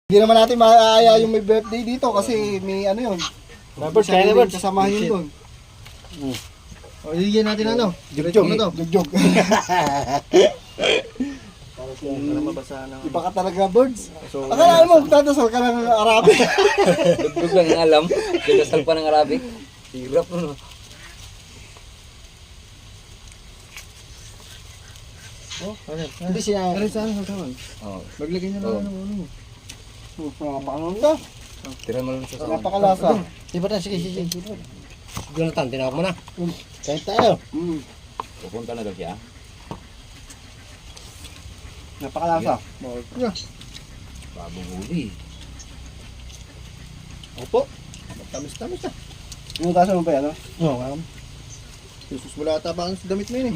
Hindi naman natin maaaya yung may birthday dito kasi may ano yun. Birds, kaya na birds. Kasamahan yun doon. O, iligyan natin ano? Jugjog. Ano to? Jugjog. Para mabasa ng... Iba ka talaga, birds. Akala mo, magdadasal ka ng Arabic. Dugdug lang yung alam. Dadasal pa ng Arabic. Hirap no. Oh, ano? Hindi siya. Ano saan? Saan? Oh. Maglagay na lang ng ano. Napakaganda. Tira mo lang sa sawan. Napakalasa. Sige pa sige. Jonathan, tinawag mo na. Kahit tayo. Pupunta na daw siya. Napakalasa. Pabuhuli. Opo. Tamis-tamis na. Inutasan mo pa yan, no? Oo, ma'am. Jesus, wala ata ba ang damit mo yun eh.